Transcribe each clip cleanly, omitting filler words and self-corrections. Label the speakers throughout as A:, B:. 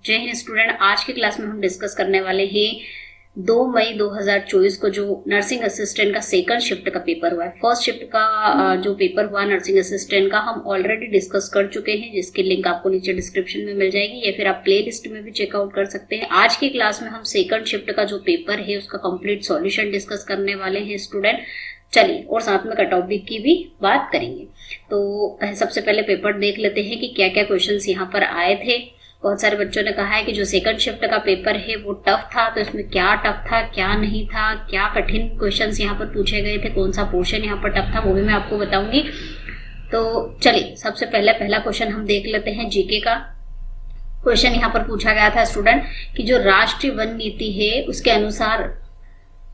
A: जय हिंद स्टूडेंट। आज की क्लास में हम डिस्कस करने वाले हैं 2 मई 2024 को जो नर्सिंग असिस्टेंट का सेकंड शिफ्ट का पेपर हुआ है। फर्स्ट शिफ्ट का जो पेपर हुआ नर्सिंग असिस्टेंट का हम ऑलरेडी डिस्कस कर चुके हैं, जिसकी लिंक आपको नीचे डिस्क्रिप्शन में मिल जाएगी या फिर आप प्ले लिस्ट में भी चेकआउट कर सकते हैं। आज की क्लास में हम सेकंड शिफ्ट का जो पेपर है उसका कंप्लीट सॉल्यूशन डिस्कस करने वाले हैं स्टूडेंट। चलिए, और साथ में कट ऑफ की भी बात करेंगे। तो सबसे पहले पेपर देख लेते हैं कि क्या क्या क्वेश्चंस यहाँ पर आए थे। बहुत सारे बच्चों ने कहा है कि जो सेकंड शिफ्ट का पेपर है वो टफ था, तो इसमें क्या टफ था क्या नहीं था, क्या कठिन क्वेश्चंस यहाँ पर पूछे गए थे, कौन सा पोर्शन यहाँ पर टफ था वो भी मैं आपको बताऊंगी। तो चलिए, सबसे पहला क्वेश्चन हम देख लेते हैं। जीके का क्वेश्चन यहाँ पर पूछा गया था स्टूडेंट कि जो राष्ट्रीय वन नीति है उसके अनुसार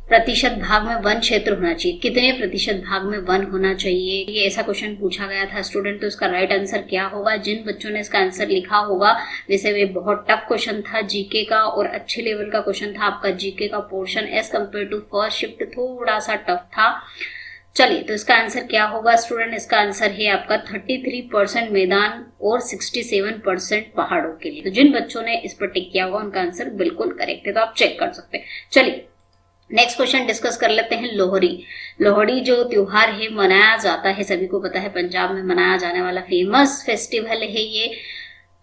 A: प्रतिशत भाग में वन क्षेत्र होना चाहिए, कितने प्रतिशत भाग में वन होना चाहिए, ये ऐसा क्वेश्चन पूछा गया था स्टूडेंट। तो इसका राइट आंसर क्या होगा? जिन बच्चों ने इसका आंसर लिखा होगा, वैसे वे बहुत टफ क्वेश्चन था जीके का और अच्छे लेवल का क्वेश्चन था। आपका जीके का portion as compared to first shift थोड़ा सा टफ था। चलिए, तो इसका आंसर क्या होगा स्टूडेंट? इसका आंसर है आपका 33% मैदान और 67% पहाड़ों के लिए। तो जिन बच्चों ने इस पर टिक किया होगा उनका आंसर बिल्कुल करेक्ट है, तो आप चेक कर सकते हैं। चलिए, नेक्स्ट क्वेश्चन डिस्कस कर लेते हैं। लोहड़ी। लोहड़ी जो त्योहार है मनाया जाता है, सभी को पता है, पंजाब में मनाया जाने वाला फेमस फेस्टिवल है ये।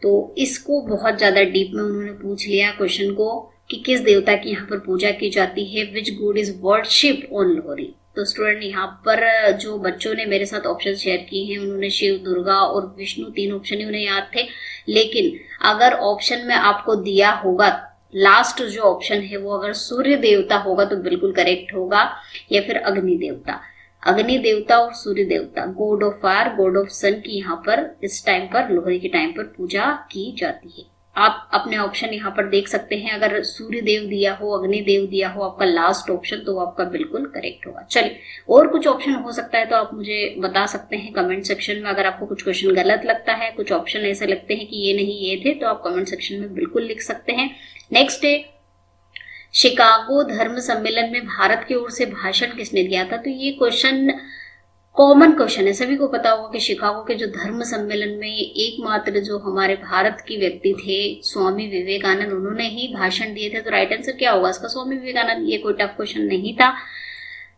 A: तो इसको बहुत ज्यादा डीप में उन्होंने पूछ लिया क्वेश्चन को कि किस देवता की यहाँ पर पूजा की जाती है, which god is worship on Lohri. तो स्टूडेंट यहाँ पर जो बच्चों ने मेरे साथ ऑप्शन शेयर किए हैं उन्होंने शिव, दुर्गा और विष्णु, 3 ऑप्शन ही उन्हें याद थे। लेकिन अगर ऑप्शन में आपको दिया होगा लास्ट जो ऑप्शन है वो अगर सूर्य देवता होगा तो बिल्कुल करेक्ट होगा, या फिर अग्नि देवता। अग्नि देवता और सूर्य देवता, god of fire, god of sun की यहाँ पर इस टाइम पर लोहड़ी के टाइम पर पूजा की जाती है। आप अपने ऑप्शन यहाँ पर देख सकते हैं। अगर सूर्य देव दिया हो, अग्नि देव दिया हो आपका लास्ट ऑप्शन, तो आपका बिल्कुल करेक्ट होगा। चलिए, और कुछ ऑप्शन हो सकता है तो आप मुझे बता सकते हैं कमेंट सेक्शन में। अगर आपको कुछ क्वेश्चन गलत लगता है, कुछ ऑप्शन ऐसे लगते हैं कि ये नहीं ये थे, तो आप कमेंट सेक्शन में बिल्कुल लिख सकते हैं। नेक्स्ट है, शिकागो धर्म सम्मेलन में भारत की ओर से भाषण किसने दिया था? तो ये क्वेश्चन कॉमन क्वेश्चन है, सभी को पता होगा कि शिकागो के जो धर्म सम्मेलन में एकमात्र जो हमारे भारत के व्यक्ति थे स्वामी विवेकानंद, उन्होंने ही भाषण दिए थे। तो राइट आंसर क्या होगा इसका? स्वामी विवेकानंद। ये कोई टफ क्वेश्चन नहीं था।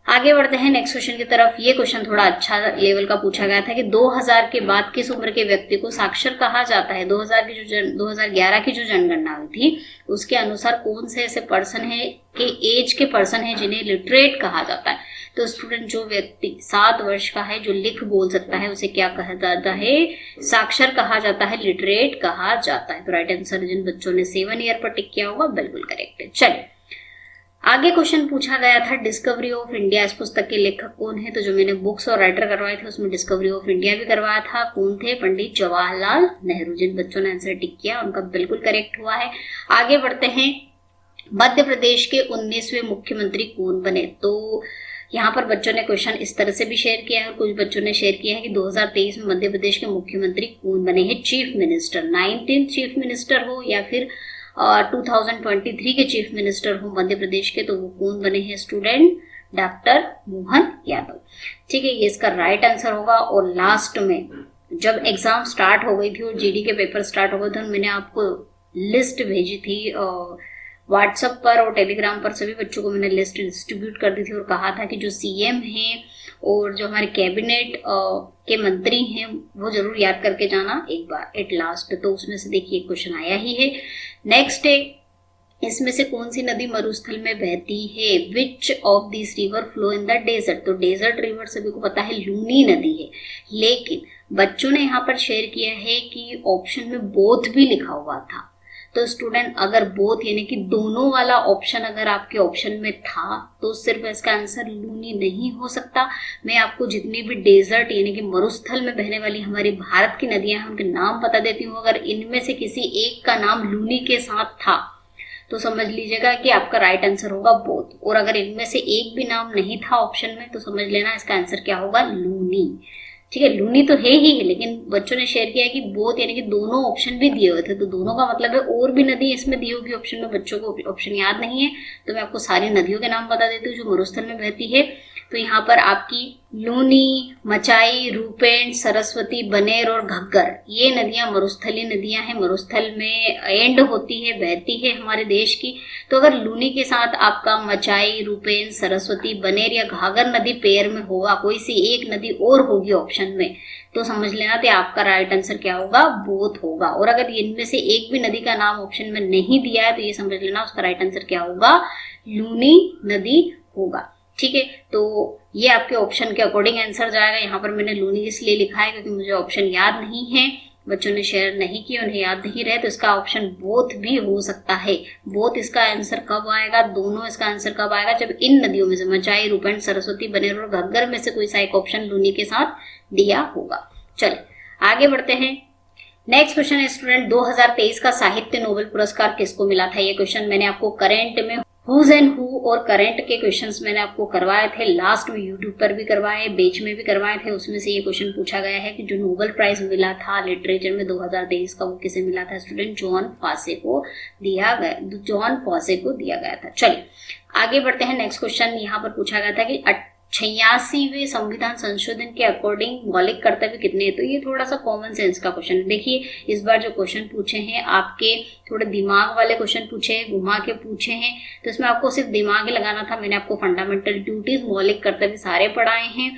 A: आगे बढ़ते हैं नेक्स्ट क्वेश्चन की तरफ। ये क्वेश्चन थोड़ा अच्छा लेवल का पूछा गया था कि 2000 के बाद किस उम्र के व्यक्ति को साक्षर कहा जाता है? 2011 की जो जनगणना हुई थी उसके अनुसार कौन से ऐसे पर्सन है कि एज के पर्सन है जिन्हें लिटरेट कहा जाता है? तो स्टूडेंट, जो व्यक्ति 7 वर्ष का है, जो लिख बोल सकता है, उसे क्या कहा जाता है? साक्षर कहा जाता है, लिटरेट कहा जाता है। तो राइट आंसर जिन बच्चों ने 7 ईयर पर टिक किया होगा बिल्कुल करेक्ट है। चलिए, आगे क्वेश्चन पूछा गया था डिस्कवरी ऑफ इंडिया। इस पुस्तक के लेखक कौन है? तो जो मैंने बुक्स और राइटर करवाए थे उसमें डिस्कवरी ऑफ इंडिया भी करवाया था। कौन थे? पंडित जवाहरलाल नेहरू। जिन बच्चों ने आंसर टिक किया उनका बिल्कुल करेक्ट हुआ है। आगे बढ़ते हैं। मध्य प्रदेश के 19वें मुख्यमंत्री कौन बने? तो यहाँ पर बच्चों ने क्वेश्चन इस तरह से भी शेयर किया है और कुछ बच्चों ने शेयर किया है कि 2023 में मध्य प्रदेश के मुख्यमंत्री कौन बने हैं? Chief minister, 19th chief minister हो या फिर 2023 के चीफ मिनिस्टर हो मध्य प्रदेश के, तो वो कौन बने हैं स्टूडेंट? डॉक्टर मोहन यादव। ठीक है, ये इसका राइट आंसर होगा। और लास्ट में जब एग्जाम स्टार्ट हो गई थी और जीडी के पेपर स्टार्ट हो गए थे, मैंने आपको लिस्ट भेजी थी व्हाट्सएप पर और टेलीग्राम पर, सभी बच्चों को मैंने लिस्ट डिस्ट्रीब्यूट कर दी थी और कहा था कि जो सीएम हैं और जो हमारे कैबिनेट के मंत्री हैं वो जरूर याद करके जाना एक बार एट लास्ट। तो उसमें से देखिए क्वेश्चन आया ही है। नेक्स्ट है, इसमें से कौन सी नदी मरुस्थल में बहती है? Which of this river flow in the desert? तो डेजर्ट रिवर सभी को पता है लूनी नदी है, लेकिन बच्चों ने यहाँ पर शेयर किया है कि ऑप्शन में बोथ भी लिखा हुआ था। तो स्टूडेंट, अगर बोथ यानी कि दोनों वाला ऑप्शन अगर आपके ऑप्शन में था तो सिर्फ इसका आंसर लूनी नहीं हो सकता। मैं आपको जितनी भी डेजर्ट यानी कि मरुस्थल में बहने वाली हमारी भारत की नदियां हैं उनके नाम बता देती हूँ। अगर इनमें से किसी एक का नाम लूनी के साथ था तो समझ लीजिएगा कि आपका राइट आंसर होगा बोथ, और अगर इनमें से एक भी नाम नहीं था ऑप्शन में तो समझ लेना इसका आंसर क्या होगा? लूनी। ठीक है, लूनी तो है ही, लेकिन बच्चों ने शेयर किया कि बोथ यानी कि दोनों ऑप्शन भी दिए हुए थे, तो दोनों का मतलब है और भी नदी इसमें दी होगी ऑप्शन में। बच्चों को ऑप्शन याद नहीं है तो मैं आपको सारी नदियों के नाम बता देती हूँ जो मरुस्थल में बहती है। तो यहाँ पर आपकी लूनी, मचाई, रूपेण, सरस्वती, बनेर और घग्गर, ये नदियां मरुस्थलीय नदियां हैं, मरुस्थल में एंड होती है, बहती है हमारे देश की। तो अगर लूनी के साथ आपका मचाई, रूपेण, सरस्वती, बनेर या घाघर नदी पेयर में होगा, कोई सी एक नदी और होगी ऑप्शन में, तो समझ लेना कि आपका राइट आंसर क्या होगा, बोथ होगा। और अगर इनमें से एक भी नदी का नाम ऑप्शन में नहीं दिया है तो ये समझ लेना उसका राइट आंसर क्या होगा, लूनी नदी होगा। ठीक है, तो ये आपके ऑप्शन के अकॉर्डिंग आंसर जाएगा। यहाँ पर मैंने लूनी इसलिए लिखा है क्योंकि मुझे ऑप्शन याद नहीं है, बच्चों ने शेयर नहीं किया, उन्हें याद नहीं रहे, तो इसका ऑप्शन बोथ भी हो सकता है। बोथ इसका आंसर कब आएगा, दोनों इसका आंसर कब आएगा, जब इन नदियों में से मचाई, रूपेण, सरस्वती, बनेर और घग्गर में से कोई सा एक ऑप्शन लूनी के साथ दिया होगा। चलिए आगे बढ़ते हैं। नेक्स्ट क्वेश्चन है स्टूडेंट, 2023 का साहित्य नोबेल पुरस्कार किसको मिला था? ये क्वेश्चन मैंने आपको करंट में हुज एंड हु और करंट के क्वेश्चंस मैंने आपको करवाए थे, लास्ट में यूट्यूब पर भी करवाए, बेच में भी करवाए थे। उसमें से ये क्वेश्चन पूछा गया है कि जो नोबेल प्राइज मिला था लिटरेचर में 2023 का, वो किसे मिला था स्टूडेंट? जॉन फॉसे को दिया गया था। चलिए आगे बढ़ते हैं। नेक्स्ट क्वेश्चन यहाँ पर पूछा गया था कि 86वें संविधान संशोधन के अकॉर्डिंग मौलिक कर्तव्य कितने हैं? तो ये थोड़ा सा कॉमन सेंस का क्वेश्चन है। देखिए इस बार जो क्वेश्चन पूछे हैं आपके थोड़े दिमाग वाले क्वेश्चन पूछे हैं, घुमा के पूछे हैं, तो इसमें आपको सिर्फ दिमाग ही लगाना था। मैंने आपको फंडामेंटल ड्यूटीज, मौलिक कर्तव्य सारे पढ़ाए हैं।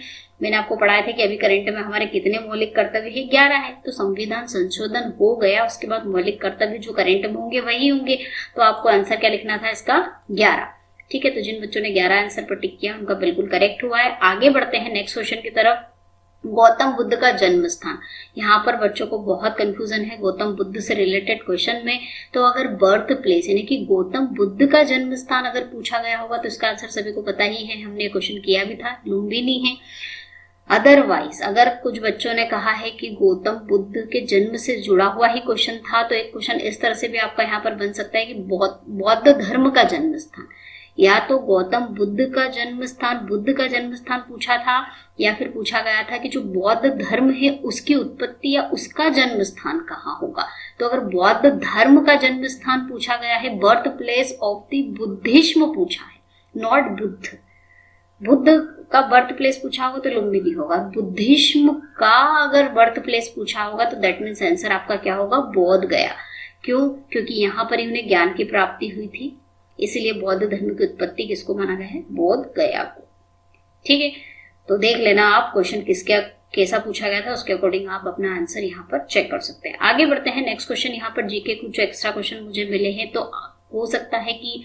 A: मैंने आपको पढ़ाया था कि अभी करंट में हमारे कितने मौलिक कर्तव्य है, 11 है। तो संविधान संशोधन हो गया, उसके बाद मौलिक कर्तव्य जो करंट में होंगे वही होंगे, तो आपको आंसर क्या लिखना था इसका? 11। ठीक है, तो जिन बच्चों ने 11 आंसर पर टिक किया उनका बिल्कुल करेक्ट हुआ है। आगे बढ़ते हैं नेक्स्ट क्वेश्चन की तरफ। गौतम बुद्ध का जन्म स्थान, यहाँ पर बच्चों को बहुत कंफ्यूजन है गौतम बुद्ध से रिलेटेड क्वेश्चन में। तो अगर बर्थ प्लेस यानी कि गौतम बुद्ध का जन्म स्थान अगर पूछा गया होगा तो इसका आंसर सभी को पता ही है, हमने क्वेश्चन किया भी था, लुम्बिनी है। अदरवाइज अगर कुछ बच्चों ने कहा है कि गौतम बुद्ध के जन्म से जुड़ा हुआ ही क्वेश्चन था, तो एक क्वेश्चन इस तरह से भी आपका यहाँ पर बन सकता है कि बौद्ध धर्म का जन्म स्थान, या तो गौतम बुद्ध का जन्म स्थान पूछा था, या फिर पूछा गया था कि जो बौद्ध धर्म है उसकी उत्पत्ति या उसका जन्म स्थान कहाँ होगा। तो अगर बौद्ध धर्म का जन्म स्थान पूछा गया है, birth place of the Buddhism पूछा है, नॉट बुद्ध, बुद्ध का बर्थ प्लेस पूछा होगा तो लुम्बिनी होगा। बुद्धिज्म का अगर बर्थ प्लेस पूछा होगा तो दैट मीन्स आंसर आपका क्या होगा? बोध गया। क्यों? क्योंकि यहाँ पर उन्हें ज्ञान की प्राप्ति हुई थी, इसलिए बौद्ध धर्म की उत्पत्ति किसको माना गया है? बोध गया को। ठीक है, तो देख लेना आप क्वेश्चन किसके कैसा पूछा गया था, उसके अकॉर्डिंग आप अपना आंसर यहाँ पर चेक कर सकते हैं। आगे बढ़ते हैं नेक्स्ट क्वेश्चन। यहाँ पर जीके कुछ एक्स्ट्रा क्वेश्चन मुझे मिले हैं, तो हो सकता है कि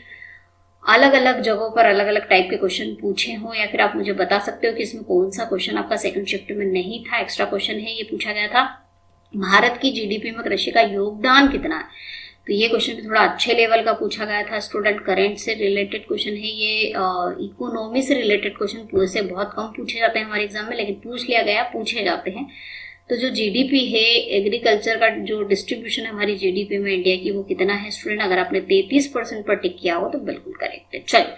A: अलग अलग जगहों पर अलग अलग टाइप के क्वेश्चन पूछे हो, या फिर आप मुझे बता सकते हो कि इसमें कौन सा क्वेश्चन आपका सेकंड शिफ्ट में नहीं था, एक्स्ट्रा क्वेश्चन है। ये पूछा गया था भारत की जीडीपी में कृषि का योगदान कितना है। तो ये क्वेश्चन भी थोड़ा अच्छे लेवल का पूछा गया था स्टूडेंट, करंट से रिलेटेड क्वेश्चन है ये। इकोनॉमी से रिलेटेड क्वेश्चन से बहुत कम पूछे जाते हैं हमारे एग्जाम में, लेकिन पूछ लिया गया, पूछे जाते हैं। तो जो जीडीपी है, एग्रीकल्चर का जो डिस्ट्रीब्यूशन है हमारी जीडीपी में इंडिया की, वो कितना है स्टूडेंट? अगर आपने 33% पर टिक किया हो तो बिल्कुल करेक्ट है। चलिए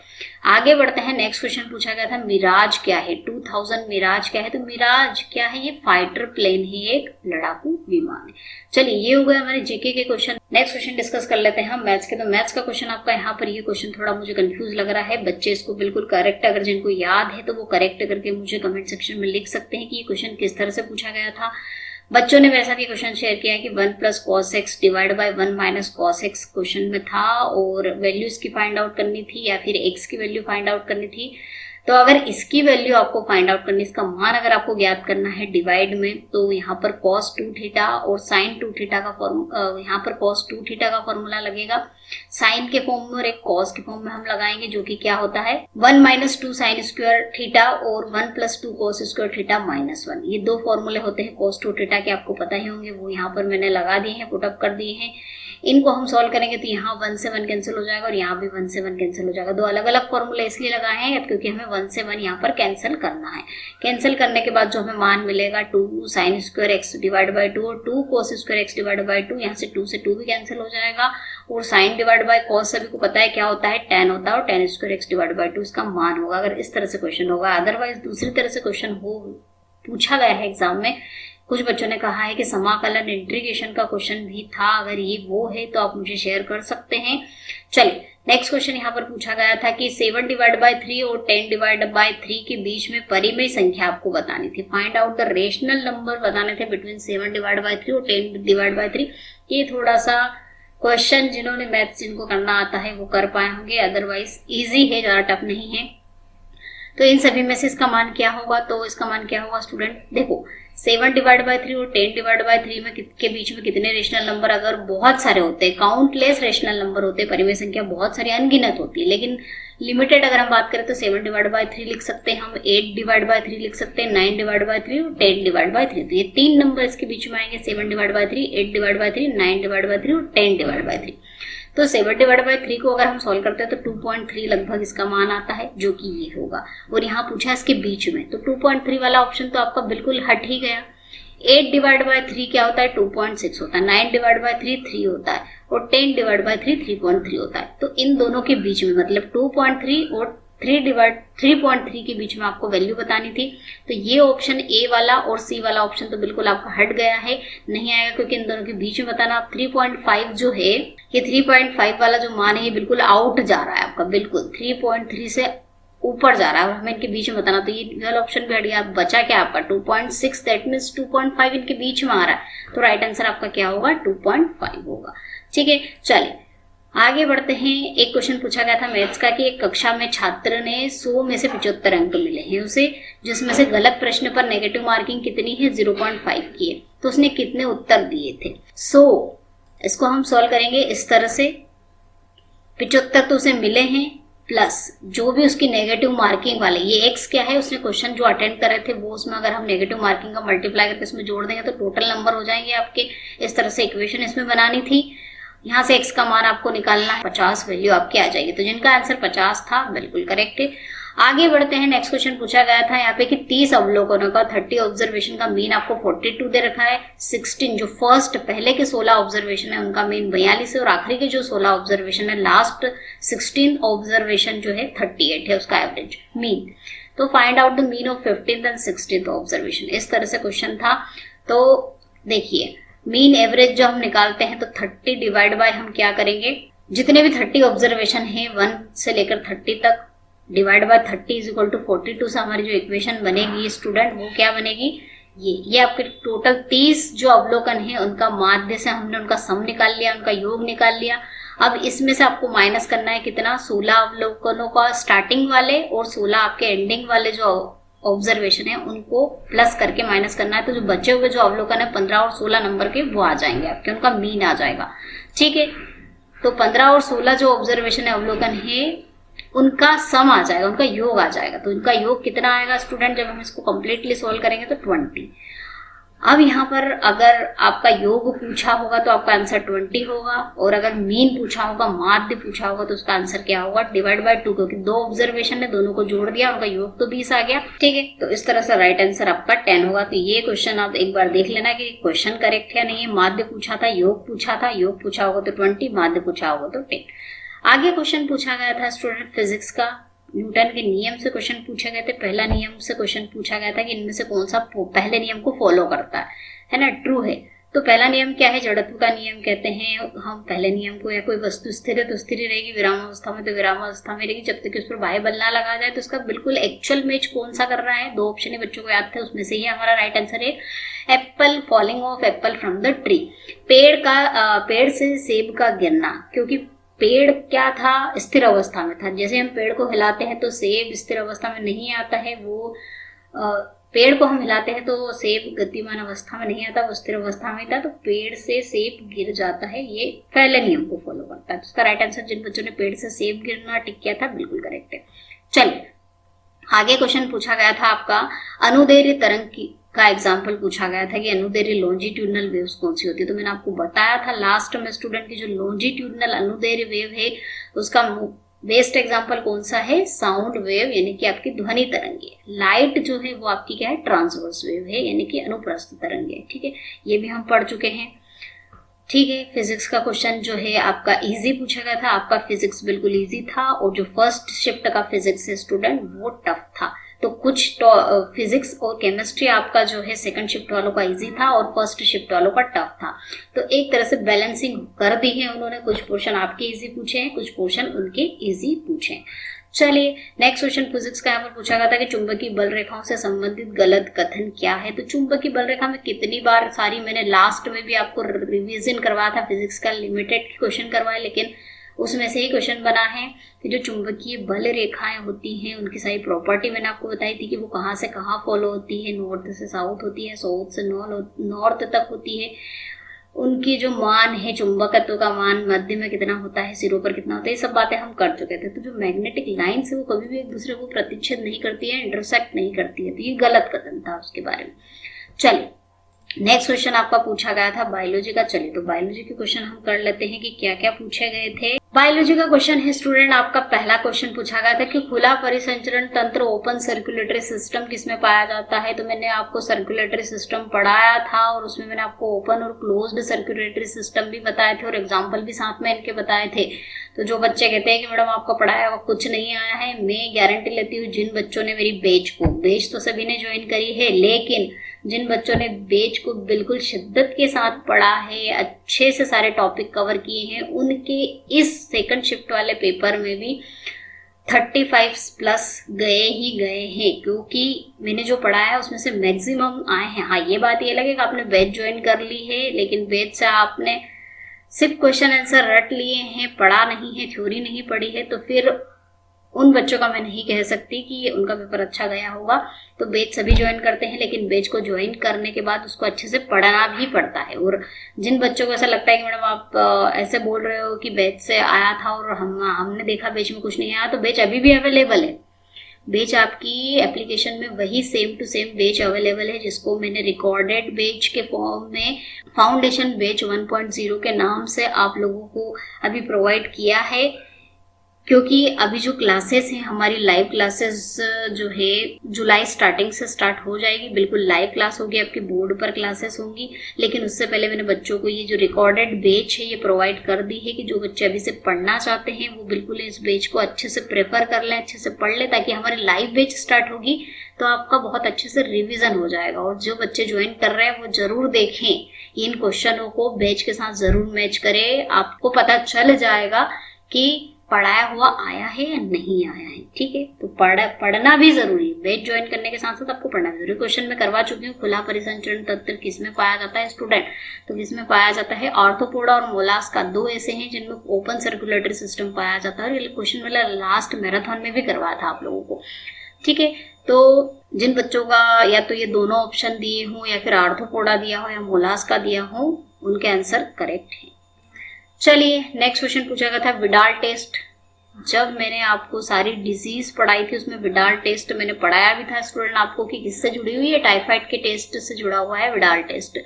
A: आगे बढ़ते हैं। नेक्स्ट क्वेश्चन पूछा गया था मिराज क्या है? 2000 मिराज क्या है? तो मिराज क्या है? ये फाइटर प्लेन है, एक लड़ाकू विमान है। चलिए ये हो गए हमारे जीके के क्वेश्चन। नेक्स्ट क्वेश्चन डिस्कस कर लेते हैं हम मैथ्स के। तो मैथ्स का क्वेश्चन आपका यहाँ पर, ये क्वेश्चन थोड़ा मुझे कंफ्यूज लग रहा है, बच्चे इसको बिल्कुल करेक्ट, अगर जिनको याद है तो वो करेक्ट करके मुझे कमेंट सेक्शन में लिख सकते हैं कि ये क्वेश्चन किस तरह से पूछा गया था। बच्चों ने मेरे साथ ये क्वेश्चन शेयर किया है कि 1 + cos x divide by 1 - cos x question में था, और वैल्यू इसकी फाइंड आउट करनी थी या फिर x की वैल्यू फाइंड आउट करनी थी। तो अगर इसकी वैल्यू आपको फाइंड आउट करनी, इसका मान अगर आपको ज्ञात करना है डिवाइड में, तो यहाँ पर cos 2 थीटा और sin 2 थीटा का फॉर्मूला, यहाँ पर cos 2 थीटा का फॉर्मूला लगेगा sin के फॉर्म में और एक cos के फॉर्म में हम लगाएंगे, जो कि क्या होता है 1 - 2 sin स्क्वायर थीटा और 1 + 2 cos स्क्वायर थीटा -1। ये दो फॉर्मूले होते हैं cos 2 थीटा के, आपको पता ही होंगे, वो यहाँ पर मैंने लगा दिए हैं, पुटअप कर दिए हैं। इनको हम सॉल्व करेंगे तो यहाँ 1 से 1 कैंसिल हो जाएगा और यहाँ भी 1 से 1 कैंसिल हो जाएगा। दो अलग अलग फॉर्मूले इसलिए लगाए हैं क्योंकि हमें 1 से 1 यहाँ पर कैंसिल करना है। कैंसिल करने के बाद जो हमें मान मिलेगा 2 sin square x divide by 2 और 2 cos square x divide by 2, यहाँ से 2 से 2 भी कैंसिल हो जाएगा, और sin डिवाइड बाई cos सभी को पता है क्या होता है, tan होता है, और tan square x divide by 2 इसका मान होगा अगर इस तरह से क्वेश्चन होगा। अदरवाइज दूसरी तरह से क्वेश्चन हो पूछा गया है एग्जाम में, कुछ बच्चों ने कहा है कि समाकलन इंटीग्रेशन का क्वेश्चन भी था, अगर ये वो है तो आप मुझे शेयर कर सकते हैं। चलिए नेक्स्ट क्वेश्चन यहाँ पर पूछा गया था कि 7/3 और 10/3 के बीच में परिमेय संख्या आपको बतानी थी। Find out the rational number बताने थे बिटवीन 7/3 और 10/3। ये थोड़ा सा क्वेश्चन जिन्होंने मैथ्स जिनको करना आता है वो कर पाए होंगे, अदरवाइज इजी है, ज्यादा टफ नहीं है। तो इन सभी में से इसका मान क्या होगा? तो इसका मान क्या होगा स्टूडेंट? देखो 7/3 और 10/3 में के बीच में कितने रेशनल नंबर अगर बहुत सारे होते हैं, काउंटलेस रेशनल नंबर होते हैं, परिमेय संख्या बहुत सारी अनगिनत होती है, लेकिन लिमिटेड अगर हम बात करें तो 7/3 लिख सकते हैं हम, 8/3 लिख सकते हैं, 9/3 और 10/3। तो ये 3 नंबर इसके बीच में आएंगे, 7/3, 8/3, 9/3 और 10/3। तो 7/3 को अगर हम सॉल्व करते हैं तो 2.3 लगभग इसका मान आता है, जो कि ये होगा। और यहाँ पूछा इसके बीच में, तो 2.3 वाला ऑप्शन तो आपका बिल्कुल हट ही गया। 8/3 क्या होता है? 2.6 होता है। 9/3 3 होता है और 10/3 3.3 होता है। तो इन दोनों के बीच में मतलब 2.3 और 3.3 के बीच में आपको वैल्यू बतानी थी। तो ये ऑप्शन ए वाला और सी वाला ऑप्शन तो बिल्कुल आपका हट गया है, नहीं आएगा, क्योंकि इन दोनों के बीच में बताना। 3.5 जो है, ये 3.5 वाला जो मान है ये बिल्कुल आउट जा रहा है आपका, बिल्कुल 3.3 से ऊपर जा रहा है और हमें इनके बीच में बताना। तो ये वाला ऑप्शन भी हट गया। बचा क्या आपका? 2.6, दैट मीन्स 2.5 इनके बीच में आ रहा है। तो राइट आंसर आपका क्या होगा? 2.5 होगा। ठीक है, चलिए आगे बढ़ते हैं। एक क्वेश्चन पूछा गया था मैथ्स का कि एक कक्षा में छात्र ने 100 में से 75 अंक मिले हैं उसे, जिसमें से गलत प्रश्न पर नेगेटिव मार्किंग कितनी है? 0.5 की है। तो उसने कितने उत्तर दिए थे? इसको हम सॉल्व करेंगे इस तरह से, 75 तो उसे मिले हैं, प्लस जो भी उसकी नेगेटिव मार्किंग वाले, ये एक्स क्या है, उसने क्वेश्चन जो अटेंड करे थे वो, उसमें अगर हम नेगेटिव मार्किंग का मल्टीप्लाई करके इसमें जोड़ देंगे तो टोटल नंबर हो जाएंगे आपके। इस तरह से इक्वेशन इसमें बनानी थी। यहाँ से x का मान आपको निकालना है, 50 वैल्यू आपकी आ जाएगी। तो जिनका आंसर 50 था बिल्कुल करेक्ट है। आगे बढ़ते हैं। नेक्स्ट क्वेश्चन पूछा गया था यहाँ पे कि 30 अवलोकनों का 30 ऑब्जर्वेशन का मीन आपको 42 दे रखा है। 16 जो फर्स्ट पहले के 16 ऑब्जर्वेशन है उनका मीन 42 है और आखिरी के जो 16 ऑब्जर्वेशन है, लास्ट 16 ऑब्जर्वेशन जो है 38 है उसका एवरेज मीन। तो find out the mean of 15th and 16th observation, इस तरह से क्वेश्चन था। तो देखिए मीन एवरेज जो हम निकालते हैं तो 30 डिवाइड बाय हम क्या करेंगे, जितने भी 30 ऑब्जर्वेशन है 1 से लेकर 30 तक, divide by 30 is equal to 42 से हमारी जो इक्वेशन बनेगी स्टूडेंट वो क्या बनेगी? ये आपके टोटल 30 जो अवलोकन है उनका माध्य से हमने उनका सम निकाल लिया, उनका योग निकाल लिया। अब इसमें से आपको माइनस करना है कितना? 16 अवलोकनों का स्टार्टिंग वाले और 16 आपके एंडिंग वाले जो ऑब्जर्वेशन है उनको प्लस करके माइनस करना है। तो जो बचे हुए जो अवलोकन है 15 और 16 नंबर के वो आ जाएंगे आपके, उनका मीन आ जाएगा। ठीक है, तो 15 और 16 जो ऑब्जर्वेशन है अवलोकन है उनका सम आ जाएगा, उनका योग आ जाएगा। तो उनका योग कितना आएगा स्टूडेंट जब हम इसको कंप्लीटली सोल्व करेंगे? तो 20। अब यहाँ पर अगर आपका योग पूछा होगा तो आपका आंसर 20 होगा, और अगर मीन पूछा होगा, माध्य पूछा होगा तो उसका आंसर क्या होगा? डिवाइड बाय 2, क्योंकि 2 ऑब्जर्वेशन है, दोनों को जोड़ दिया, उनका योग तो 20 आ गया। ठीक है, तो इस तरह से राइट आंसर आपका 10 होगा। तो ये क्वेश्चन आप एक बार देख लेना कि क्वेश्चन करेक्ट है या नहीं है। माध्य पूछा था, योग पूछा था, योग पूछा होगा तो 20, माध्य पूछा होगा तो 10। आगे क्वेश्चन पूछा गया था स्टूडेंट फिजिक्स का, न्यूटन के नियम से क्वेश्चन पूछे गए थे। पहला नियम से क्वेश्चन पूछा गया था कि इनमें से कौन सा पहले नियम को फॉलो करता है ना? ट्रू है। तो पहला नियम क्या है? जड़त्व का नियम कहते हैं हम पहले नियम को। या कोई वस्तु स्थिर है तो स्थिर ही रहेगी, विराम अवस्था में तो विराम अवस्था में रहेगी, जब तक कि उस पर बाह्य बल ना लगा जाए। तो उसका बिल्कुल एक्चुअल मैच कौन सा कर रहा है? 2 ऑप्शन है, बच्चों को याद थे, उसमें से ही हमारा राइट आंसर है Apple, falling of Apple from the tree. पेड़ से सेब का गिरना, क्योंकि पेड़ क्या था? स्थिर अवस्था में था। जैसे हम पेड़ को हिलाते हैं तो सेब स्थिर अवस्था में नहीं आता है, वो पेड़ को हम हिलाते हैं तो सेब गतिमान अवस्था में नहीं आता, वो स्थिर अवस्था में था। तो पेड़ से सेब गिर जाता है, ये पहले नियम को फॉलो करता है। तो उसका राइट आंसर जिन बच्चों ने पेड़ से सेब गिरना टिक किया था बिल्कुल करेक्ट है। चलिए आगे क्वेश्चन पूछा गया था आपका अनुदैर्घ्य तरंग का एग्जाम्पल पूछा गया था कि अनुदैर्घ्य लॉन्जिट्यूडनल वेव्स कौन सी होती है। तो मैंने आपको बताया था लास्ट में स्टूडेंट की जो लॉन्जिट्यूडनल अनुदैर्घ्य वेव है उसका बेस्ट एग्जाम्पल कौन सा है? साउंड वेव, यानी कि आपकी ध्वनि तरंग है। लाइट जो है वो आपकी क्या है? ट्रांसवर्स वेव है, यानी कि अनुप्रस्थ तरंग है। ठीक है, ये भी हम पढ़ चुके हैं। ठीक है, फिजिक्स का क्वेश्चन जो है आपका इजी पूछा गया था। आपका फिजिक्स बिल्कुल इजी था, और जो फर्स्ट शिफ्ट का फिजिक्स है स्टूडेंट वो टफ था। तो कुछ फिजिक्स और केमिस्ट्री आपका जो है सेकंड शिफ्ट वालों का इजी था और फर्स्ट शिफ्ट वालों का टफ था। तो एक तरह से बैलेंसिंग कर दी है उन्होंने, कुछ पोर्शन आपके इजी पूछे हैं, कुछ पोर्शन उनके इजी पूछे हैं। चलिए नेक्स्ट क्वेश्चन फिजिक्स का यहाँ पर पूछा गया था कि चुंबकीय बल रेखाओं से संबंधित गलत कथन क्या है। तो चुंबकीय बल रेखा में कितनी बार सारी मैंने लास्ट में भी आपको रिवीजन करवाया था, फिजिक्स का लिमिटेड क्वेश्चन करवाया, लेकिन उसमें से ही क्वेश्चन बना है कि जो चुंबकीय बल रेखाएं होती हैं उनकी सारी प्रॉपर्टी मैंने आपको बताई थी कि वो कहाँ से कहाँ फॉलो होती है, नॉर्थ से साउथ होती है, साउथ से नॉर्थ तक होती है, उनकी जो मान है चुंबकत्व का मान मध्य में कितना होता है, सिरों पर कितना होता है, ये सब बातें हम कर चुके थे। तो जो मैग्नेटिक लाइन्स है वो कभी भी एक दूसरे को प्रतिच्छेद नहीं करती है, इंटरसेक्ट नहीं करती है, तो ये गलत कथन था उसके बारे में। चलिए नेक्स्ट क्वेश्चन आपका पूछा गया था बायोलॉजी का। चलिए तो बायोलॉजी के क्वेश्चन हम कर लेते हैं कि क्या क्या पूछे गए थे। बायोलॉजी का क्वेश्चन है स्टूडेंट, आपका पहला क्वेश्चन पूछा गया था कि खुला परिसंचरण तंत्र ओपन सर्कुलेटरी सिस्टम किसमें पाया जाता है। तो मैंने आपको सर्कुलेटरी सिस्टम पढ़ाया था और उसमें मैंने आपको ओपन और क्लोज्ड सर्कुलेटरी सिस्टम भी बताए थे और एग्जाम्पल भी साथ में इनके बताए थे। तो जो बच्चे कहते हैं कि मैडम आपको पढ़ाया हुआ कुछ नहीं आया है, मैं गारंटी लेती हूँ जिन बच्चों ने मेरी बैच तो सभी ने ज्वाइन करी है, लेकिन जिन बच्चों ने बैच को बिल्कुल शिद्दत के साथ पढ़ा है, अच्छे से सारे टॉपिक कवर किए हैं, उनके इस सेकंड शिफ्ट वाले पेपर में भी 35 प्लस गए ही गए हैं, क्योंकि मैंने जो पढ़ाया है उसमें से मैक्सिमम आए हैं। हाँ ये बात ये लगे कि आपने बैच ज्वाइन कर ली है, लेकिन बैच से आपने सिर्फ क्वेश्चन आंसर रट लिए हैं, पढ़ा नहीं है, थ्योरी नहीं पढ़ी है, तो फिर उन बच्चों का मैं नहीं कह सकती कि उनका पेपर अच्छा गया होगा। तो बैच सभी ज्वाइन करते हैं, लेकिन बैच को ज्वाइन करने के बाद उसको अच्छे से पढ़ना भी पड़ता है। और जिन बच्चों को ऐसा लगता है कि मैडम आप ऐसे बोल रहे हो कि बैच से आया था और हमने देखा बैच में कुछ नहीं आया, तो बैच अभी भी अवेलेबल है। बैच आपकी एप्लीकेशन में वही same to same batch available है, जिसको मैंने रिकॉर्डेड बैच के फॉर्म में फाउंडेशन बैच 1.0 के नाम से आप लोगों को अभी प्रोवाइड किया है। क्योंकि अभी जो क्लासेस हैं हमारी लाइव क्लासेस जो है जुलाई स्टार्टिंग से स्टार्ट हो जाएगी, बिल्कुल लाइव क्लास होगी, आपके बोर्ड पर क्लासेस होंगी। लेकिन उससे पहले मैंने बच्चों को ये जो रिकॉर्डेड बैच है ये प्रोवाइड कर दी है कि जो बच्चे अभी से पढ़ना चाहते हैं वो बिल्कुल इस बैच को अच्छे से प्रेफर कर लें, अच्छे से पढ़ लें, ताकि हमारी लाइव बैच स्टार्ट होगी तो आपका बहुत अच्छे से रिविजन हो जाएगा। और जो बच्चे ज्वाइन कर रहे हैं वो जरूर देखें इन क्वेश्चनों को, बैच के साथ जरूर मैच करें, आपको पता चल जाएगा कि पढ़ाया हुआ आया है या नहीं आया है। ठीक है, तो पढ़ना भी जरूरी है। बैच ज्वाइन करने के साथ साथ आपको पढ़ना भी जरूरी। क्वेश्चन में करवा चुकी हूँ, खुला परिसंचरण तंत्र किसमें पाया जाता है स्टूडेंट, तो किसमें पाया जाता है, आर्थ्रोपोडा और मोलास्का, दो ऐसे हैं जिनमें ओपन सर्कुलेटरी सिस्टम पाया जाता है। और ये क्वेश्चन वाला लास्ट मैराथन में भी करवाया था आप लोगों को। ठीक है, तो जिन बच्चों का या तो ये दोनों ऑप्शन दिए हों या फिर आर्थ्रोपोडा दिया हो या मोलास्का दिया हो, उनके आंसर करेक्ट है। चलिए नेक्स्ट क्वेश्चन पूछा गया था विडाल टेस्ट। जब मैंने आपको सारी डिजीज पढ़ाई थी उसमें विडाल टेस्ट मैंने पढ़ाया भी था स्टूडेंट आपको कि किससे जुड़ी हुई है, टाइफाइड के टेस्ट से जुड़ा हुआ है विडाल टेस्ट।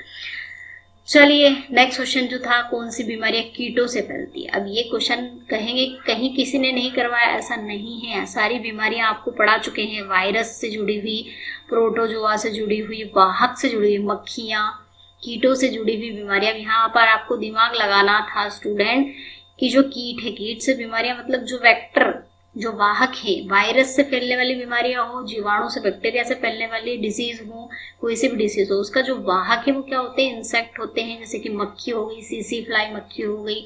A: चलिए नेक्स्ट क्वेश्चन जो था, कौन सी बीमारियां कीटों से फैलती है। अब ये क्वेश्चन कहेंगे कहीं किसी ने नहीं करवाया, ऐसा नहीं है, सारी बीमारियां आपको पढ़ा चुके हैं। वायरस से जुड़ी हुई, प्रोटोजोआ से जुड़ी हुई, वाहक से जुड़ी हुई, मक्खियां, कीटों से जुड़ी हुई बीमारियां। यहाँ पर आपको दिमाग लगाना था स्टूडेंट कि जो कीट है, कीट से बीमारियां मतलब जो वेक्टर, जो वाहक है, वायरस से फैलने वाली बीमारियां हो, जीवाणु से, बैक्टीरिया से फैलने वाली डिजीज हो, कोई सी भी डिजीज हो, उसका जो वाहक है वो क्या होते हैं, इंसेक्ट होते हैं। जैसे कि मक्खी हो गई, सीसी फ्लाई मक्खी हो गई,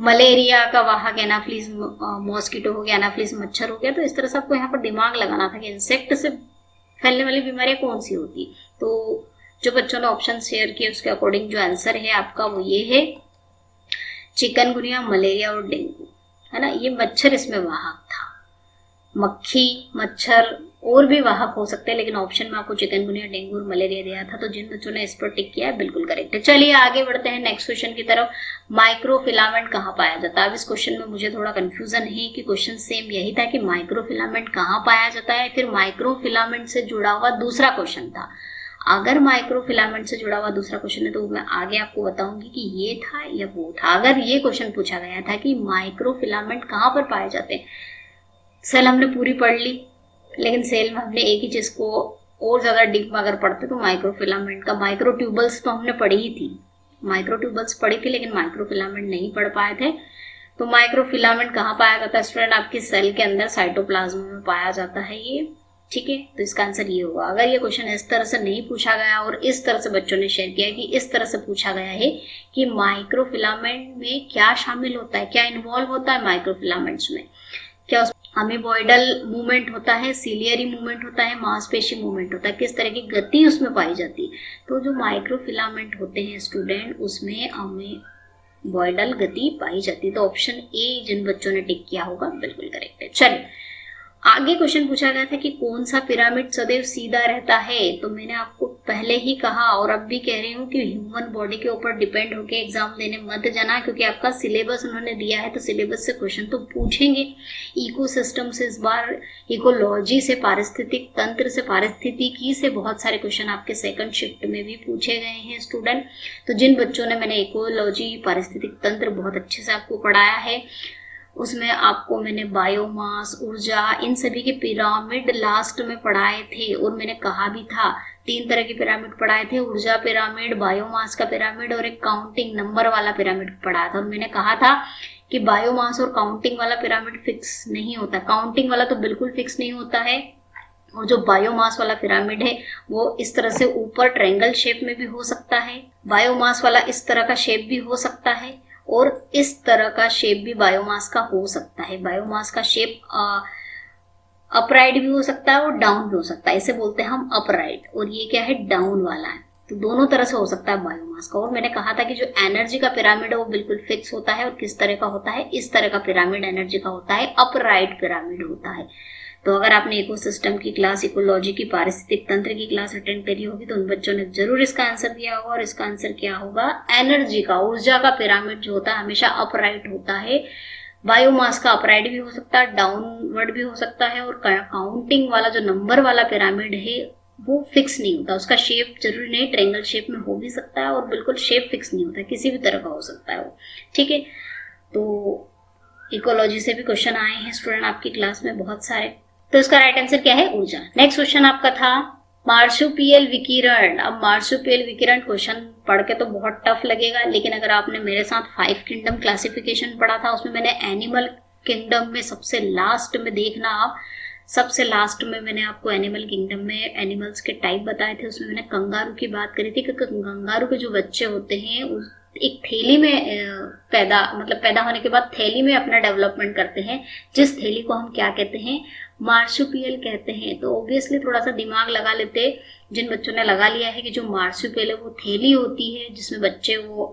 A: मलेरिया का वाहक एनाफ्लीज मॉस्किटो हो गया, एनाफ्लीज मच्छर हो गया। तो इस तरह से आपको यहाँ पर दिमाग लगाना था कि इंसेक्ट से फैलने वाली बीमारियां कौन सी होती। तो जो बच्चों ने ऑप्शन शेयर किए उसके अकॉर्डिंग जो आंसर है आपका वो ये है, चिकनगुनिया, मलेरिया और डेंगू, है ना। ये मच्छर इसमें वाहक था, मक्खी, मच्छर और भी वाहक हो सकते हैं, लेकिन ऑप्शन में आपको चिकनगुनिया, डेंगू और मलेरिया दिया था। तो जिन बच्चों ने इस पर टिक किया है बिल्कुल करेक्ट है। चलिए आगे बढ़ते हैं नेक्स्ट क्वेश्चन की तरफ। माइक्रोफिलामेंट कहाँ पाया जाता है। अब इस क्वेश्चन में मुझे थोड़ा कंफ्यूजन है कि क्वेश्चन सेम यही था कि माइक्रोफिलामेंट कहाँ पाया जाता है, फिर माइक्रोफिलामेंट से जुड़ा हुआ दूसरा क्वेश्चन था। अगर माइक्रोफिलामेंट से जुड़ा हुआ दूसरा क्वेश्चन है तो मैं आगे आपको बताऊंगी कि ये था या वो था। अगर ये क्वेश्चन पूछा गया था कि माइक्रोफिलामेंट कहाँ पर पाए जाते हैं, सेल हमने पूरी पढ़ ली, लेकिन सेल में हमने एक ही चीज को और ज्यादा डीप में अगर पढ़ते तो माइक्रोफिलामेंट का, माइक्रोट्यूबल्स तो हमने पढ़ी ही थी, माइक्रोट्यूबल्स पढ़ी थी, लेकिन माइक्रोफिलामेंट नहीं पढ़ पाए थे। तो माइक्रोफिलामेंट कहाँ पाया जाता है स्टूडेंट, आपकी सेल के अंदर साइटोप्लाज्म में पाया जाता है। ये ठीक है, तो इसका आंसर ये होगा। अगर ये क्वेश्चन इस तरह से नहीं पूछा गया और इस तरह से बच्चों ने शेयर किया कि इस तरह से पूछा गया है कि माइक्रोफिलामेंट में क्या शामिल होता है, क्या इन्वॉल्व होता है माइक्रोफिलामेंट्स में, क्या अमीबॉइडल मूवमेंट होता है, सीलियरी मूवमेंट होता है, मांसपेशी मूवमेंट होता है, किस तरह की गति उसमें पाई जाती है। तो जो माइक्रोफिलामेंट होते हैं स्टूडेंट, उसमें अमीबॉइडल गति पाई जाती है। तो ऑप्शन ए जिन बच्चों ने टिक किया होगा बिल्कुल करेक्ट है। चलिए आगे क्वेश्चन पूछा गया था कि कौन सा पिरामिड सदैव सीधा रहता है। तो मैंने आपको पहले ही कहा और अब भी कह रही हूँ कि ह्यूमन बॉडी के ऊपर डिपेंड होके एग्जाम देने मत जाना, क्योंकि आपका सिलेबस उन्होंने दिया है तो सिलेबस से क्वेश्चन तो पूछेंगे। इकोसिस्टम से इस बार, इकोलॉजी से, पारिस्थितिक तंत्र से, पारिस्थितिकी से बहुत सारे क्वेश्चन आपके सेकंड शिफ्ट में भी पूछे गए हैं स्टूडेंट। तो जिन बच्चों ने, मैंने इकोलॉजी, पारिस्थितिक तंत्र बहुत अच्छे से आपको पढ़ाया है, उसमें आपको मैंने बायोमास, ऊर्जा, इन सभी के पिरामिड लास्ट में पढ़ाए थे। और मैंने कहा भी था 3 तरह के पिरामिड पढ़ाए थे, ऊर्जा पिरामिड, बायोमास का पिरामिड और एक काउंटिंग नंबर वाला पिरामिड पढ़ाया था। और मैंने कहा था कि बायोमास और काउंटिंग वाला पिरामिड फिक्स नहीं होता, काउंटिंग वाला तो बिल्कुल फिक्स नहीं होता है, और जो बायोमास वाला पिरामिड है वो इस तरह से ऊपर ट्रायंगल शेप में भी हो सकता है, बायोमास वाला इस तरह का शेप भी हो सकता है, और इस तरह का शेप भी बायोमास का हो सकता है। बायोमास का शेप अपराइट भी हो सकता है और डाउन भी हो सकता है, इसे बोलते हैं हम अपराइट, और ये क्या है, डाउन वाला है। तो दोनों तरह से हो सकता है बायोमास का। और मैंने कहा था कि जो एनर्जी का पिरामिड है वो बिल्कुल फिक्स होता है, और किस तरह का होता है, इस तरह का पिरामिड एनर्जी का होता है, अपराइट पिरामिड होता है। तो अगर आपने इकोसिस्टम की क्लास, इकोलॉजी की, पारिस्थितिक तंत्र की क्लास अटेंड करी होगी तो उन बच्चों ने जरूर इसका आंसर दिया होगा। और इसका आंसर क्या होगा, एनर्जी का, ऊर्जा का पिरामिड जो होता है हमेशा अपराइट होता है। बायोमास का अपराइट भी हो सकता है, डाउनवर्ड भी हो सकता है, और काउंटिंग वाला जो नंबर वाला पिरामिड है वो फिक्स नहीं होता, उसका शेप जरूरी नहीं ट्रायंगल शेप में हो भी सकता है, और बिल्कुल शेप फिक्स नहीं होता, किसी भी तरह का हो सकता है वो। ठीक है, तो इकोलॉजी से भी क्वेश्चन आए हैं स्टूडेंट आपकी क्लास में बहुत सारे। तो इसका राइट आंसर क्या है, ऊर्जा। नेक्स्ट क्वेश्चन आपका था मार्सुपियल विकिरण। अब मार्सुपियल विकिरण क्वेश्चन पढ़ के तो बहुत टफ लगेगा, लेकिन अगर आपने मेरे साथ 5 किंगडम क्लासिफिकेशन पढ़ा था, उसमें मैंने एनिमल किंगडम में सबसे लास्ट में, देखना आप, सबसे लास्ट में मैंने आपको एनिमल किंगडम में एनिमल्स के टाइप बताए थे। उसमें मैंने कंगारू की बात करी थी कि कंगारू के जो बच्चे होते हैं एक थैली में पैदा होने के बाद थैली में अपना डेवलपमेंट करते हैं, जिस थैली को हम क्या कहते हैं, मार्सुपियल कहते हैं। तो ऑब्वियसली थोड़ा सा दिमाग लगा लेते, जिन बच्चों ने लगा लिया है कि जो मार्सुपियल है वो थैली होती है जिसमें बच्चे वो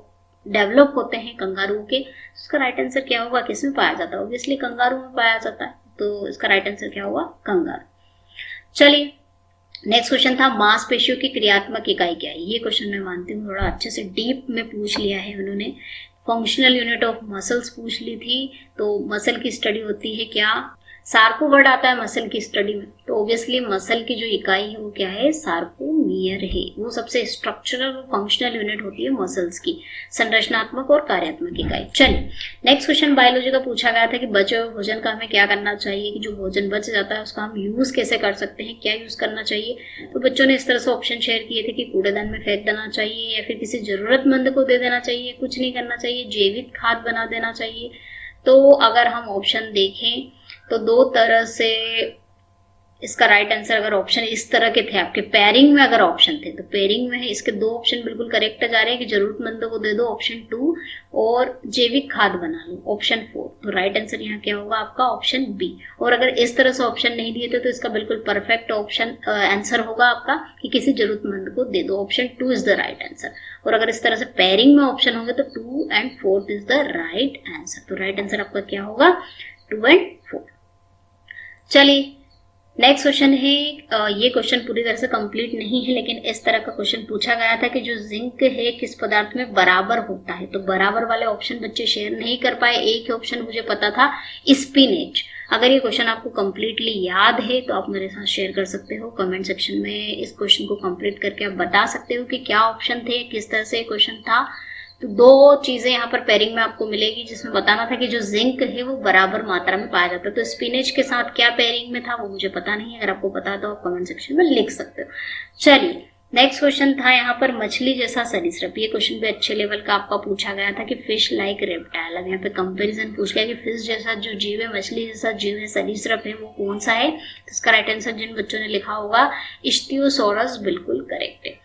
A: डेवलप होते हैं कंगारू के। उसका राइट आंसर क्या होगा, किसमें पाया जाता है, ऑब्वियसली कंगारू में पाया जाता है। तो इसका राइट आंसर क्या होगा, कंगारू। चलिए नेक्स्ट क्वेश्चन था मांसपेशियों की क्रियात्मक इकाई क्या है। ये क्वेश्चन मैं मानती हूँ थोड़ा अच्छे से डीप में पूछ लिया है उन्होंने। फंक्शनल यूनिट ऑफ मसल्स पूछ ली थी। तो मसल की स्टडी होती है क्या, सार्कोवर्ड आता है मसल की स्टडी में। तो ऑब्वियसली मसल की जो इकाई है वो क्या है, सार्कोमियर है। वो सबसे स्ट्रक्चरल और फंक्शनल यूनिट होती है मसल्स की, संरचनात्मक और कार्यात्मक इकाई। चलिए नेक्स्ट क्वेश्चन बायोलॉजी का पूछा गया था कि बचे हुए भोजन का हमें क्या करना चाहिए, कि जो भोजन बच जाता है उसका हम यूज कैसे कर सकते हैं, क्या यूज करना चाहिए। तो बच्चों ने इस तरह से ऑप्शन शेयर किए थे कि कूड़ेदान में फेंक देना चाहिए, या फिर किसी जरूरतमंद को दे देना चाहिए, कुछ नहीं करना चाहिए, जैविक खाद बना देना चाहिए। तो अगर हम ऑप्शन देखें तो 2 तरह से इसका राइट आंसर, अगर ऑप्शन इस तरह के थे आपके पेयरिंग में, अगर ऑप्शन थे तो पेयरिंग में है इसके 2 ऑप्शन बिल्कुल करेक्ट जा रहे हैं कि जरूरतमंदों को दे दो, ऑप्शन 2, और जैविक खाद बना लो, ऑप्शन 4। तो राइट आंसर यहाँ क्या होगा आपका, ऑप्शन बी। और अगर इस तरह से ऑप्शन नहीं दिए थे तो इसका बिल्कुल परफेक्ट ऑप्शन आंसर होगा आपका कि किसी जरूरतमंद को दे दो, option 2 is the right answer. और अगर इस तरह से पेयरिंग में ऑप्शन होंगे तो 2 and 4 is the right answer. तो राइट आंसर आपका क्या होगा, 2 and 4। चलिए नेक्स्ट क्वेश्चन है, ये क्वेश्चन पूरी तरह से कंप्लीट नहीं है, लेकिन इस तरह का क्वेश्चन पूछा गया था कि जो जिंक है किस पदार्थ में बराबर होता है। तो बराबर वाले ऑप्शन बच्चे शेयर नहीं कर पाए, एक ही ऑप्शन मुझे पता था, स्पिनेच। अगर ये क्वेश्चन आपको कंप्लीटली याद है तो आप मेरे साथ शेयर कर सकते हो कमेंट सेक्शन में, इस क्वेश्चन को कंप्लीट करके आप बता सकते हो कि क्या ऑप्शन थे, किस तरह से क्वेश्चन था। तो 2 चीजें यहाँ पर पेयरिंग में आपको मिलेगी, जिसमें बताना था कि जो जिंक है वो बराबर मात्रा में पाया जाता है। तो स्पिनेच के साथ क्या पेयरिंग में था वो मुझे पता नहीं है, अगर आपको पता तो आप कमेंट सेक्शन में लिख सकते हो। चलिए नेक्स्ट क्वेश्चन था यहाँ पर मछली जैसा सरीसृप। ये क्वेश्चन भी अच्छे लेवल का आपका पूछा गया था कि फिश लाइक रेप्टाइल। अब यहाँ पे कंपैरिजन पूछ गया कि फिश जैसा जो जीव है, मछली जैसा जीव है, सरीसृप है, वो कौन सा है। तो इसका राइट आंसर जिन बच्चों ने लिखा होगा इच्थियोसॉरस बिल्कुल करेक्ट है।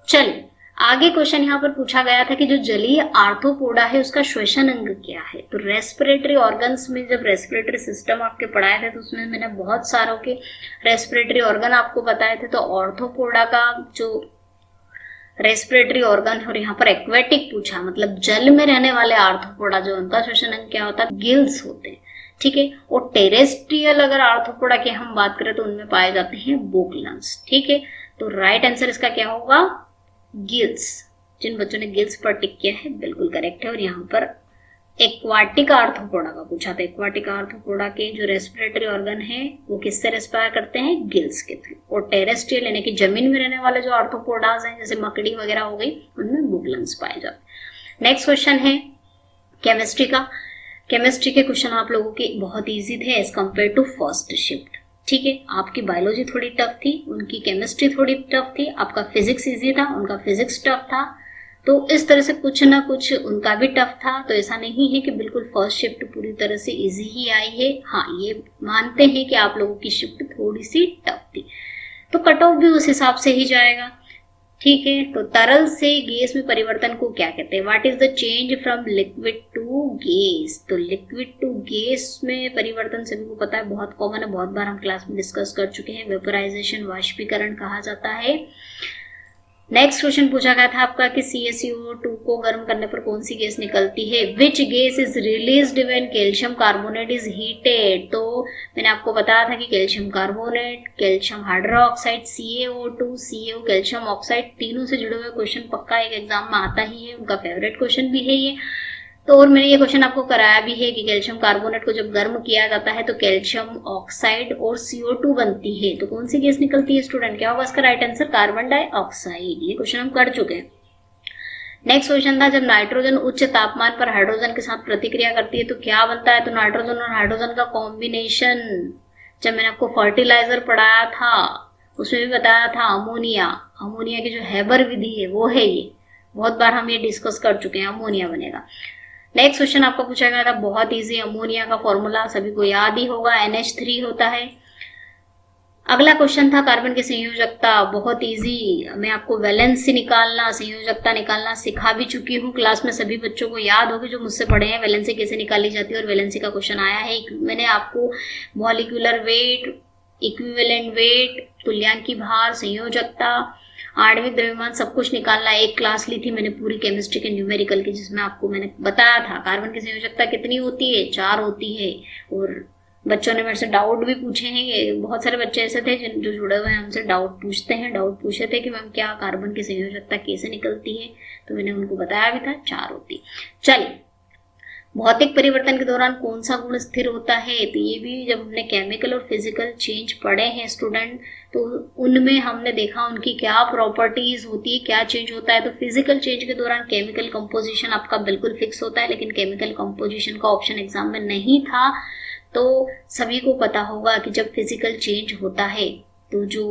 A: चलिए आगे क्वेश्चन यहाँ पर पूछा गया था कि जो जलीय आर्थ्रोपोडा है उसका श्वसन अंग क्या है। तो रेस्पिरेटरी ऑर्गन्स में जब रेस्पिरेटरी सिस्टम आपके पढ़ाए थे तो उसमें मैंने बहुत सारों के रेस्पिरेटरी ऑर्गन आपको बताए थे। तो आर्थ्रोपोडा का जो रेस्पिरेटरी ऑर्गन है, और यहाँ पर एक्वेटिक पूछा, मतलब जल में रहने वाले आर्थ्रोपोडा जो उनका श्वसन अंग क्या होता है, गिल्स होते हैं, ठीक है। और टेरेस्ट्रियल अगर आर्थ्रोपोडा की हम बात करें तो उनमें पाए जाते हैं बोकलंस, ठीक है। तो राइट आंसर इसका क्या होगा, गिल्स। जिन बच्चों ने गिल्स पर टिक किया है बिल्कुल करेक्ट है। और यहाँ पर एक्वाटिक आर्थ्रोपोडा का पूछा था। एक्वाटिक आर्थ्रोपोडा के जो रेस्पिरेटरी ऑर्गन है वो किससे रेस्पायर करते हैं, गिल्स के थ्रू। और टेरेस्ट्रियल यानी कि जमीन में रहने वाले जो आर्थ्रोपोडाज हैं जैसे मकड़ी वगैरह हो गई, उनमें बुगलंस पाए जाते हैं। नेक्स्ट क्वेश्चन है केमिस्ट्री का। केमिस्ट्री के क्वेश्चन आप लोगों के बहुत ईजी थे as compared to first shift, ठीक है। आपकी बायोलॉजी थोड़ी टफ थी, उनकी केमिस्ट्री थोड़ी टफ थी, आपका फिजिक्स इजी था, उनका फिजिक्स टफ था। तो इस तरह से कुछ ना कुछ उनका भी टफ था। तो ऐसा नहीं है कि बिल्कुल फर्स्ट शिफ्ट पूरी तरह से इजी ही आई है। हाँ, ये मानते हैं कि आप लोगों की शिफ्ट थोड़ी सी टफ थी, तो कट ऑफ भी उस हिसाब से ही जाएगा, ठीक है। तो तरल से गैस में परिवर्तन को क्या कहते हैं, what is the change from liquid to gas. तो लिक्विड टू गैस में परिवर्तन सभी को पता है, बहुत कॉमन है, बहुत बार हम क्लास में डिस्कस कर चुके हैं। वेपोराइजेशन, वाष्पीकरण कहा जाता है। नेक्स्ट क्वेश्चन पूछा गया था आपका कि CaCO2 को गर्म करने पर कौन सी गैस निकलती है, which gas is released when calcium carbonate is heated. तो मैंने आपको बताया था कि calcium carbonate, calcium hydroxide, CaO2, CO calcium oxide, तीनों से जुड़े हुए क्वेश्चन पक्का एक एग्जाम में आता ही है, उनका फेवरेट क्वेश्चन भी है ये। तो और मैंने ये क्वेश्चन आपको कराया भी है कि कैल्शियम कार्बोनेट को जब गर्म किया जाता है तो कैल्शियम ऑक्साइड और CO2 बनती है। तो कौन सी गैस निकलती है स्टूडेंट, क्या होगा इसका राइट आंसर, कार्बन डाइऑक्साइड। ये क्वेश्चन हम कर चुके हैं। नेक्स्ट क्वेश्चन था जब नाइट्रोजन उच्च तापमान पर हाइड्रोजन के साथ प्रतिक्रिया करती है तो क्या बनता है। तो नाइट्रोजन और हाइड्रोजन का कॉम्बिनेशन, जब मैंने आपको फर्टिलाइजर पढ़ाया था उसमें भी बताया था अमोनिया। अमोनिया की जो हैबर विधि है वो है ये, बहुत बार हम ये डिस्कस कर चुके हैं, अमोनिया बनेगा। नेक्स्ट क्वेश्चन आपका पूछा गया था बहुत इजी, अमोनिया का फॉर्मूला सभी को याद ही होगा, NH3 होता है। अगला क्वेश्चन था कार्बन की संयोजकता, बहुत इजी। मैं आपको वैलेंसी निकालना, संयोजकता निकालना सिखा भी चुकी हूँ क्लास में, सभी बच्चों को याद होगी जो मुझसे पढ़े हैं वैलेंसी कैसे निकाली जाती है। और वैलेंसी का क्वेश्चन आया है, मैंने आपको मॉलिक्यूलर वेट, इक्विवेलेंट वेट, तुल्यांकी भार, संयोजकता, आणविक द्रव्यमान सब कुछ निकालना। एक क्लास ली थी मैंने पूरी केमिस्ट्री के न्यूमेरिकल की, जिसमें आपको मैंने बताया था कार्बन की संयोजकता कितनी होती है, 4 होती है। और बच्चों ने मेरे से डाउट भी पूछे हैं, बहुत सारे बच्चे ऐसे थे जो जुड़े हुए हैं हमसे, डाउट पूछे थे कि मैम क्या कार्बन की संयोजकता कैसे निकलती है। तो मैंने उनको बताया भी था 4 होती। चलिए, भौतिक परिवर्तन के दौरान कौन सा गुण स्थिर होता है। तो ये भी जब हमने केमिकल और फिजिकल चेंज पढ़े हैं स्टूडेंट, तो उनमें हमने देखा उनकी क्या प्रॉपर्टीज होती है, क्या चेंज होता है। तो फिजिकल चेंज के दौरान केमिकल कंपोजिशन आपका बिल्कुल फिक्स होता है, लेकिन केमिकल कंपोजिशन का ऑप्शन एग्जाम में नहीं था। तो सभी को पता होगा कि जब फिजिकल चेंज होता है तो जो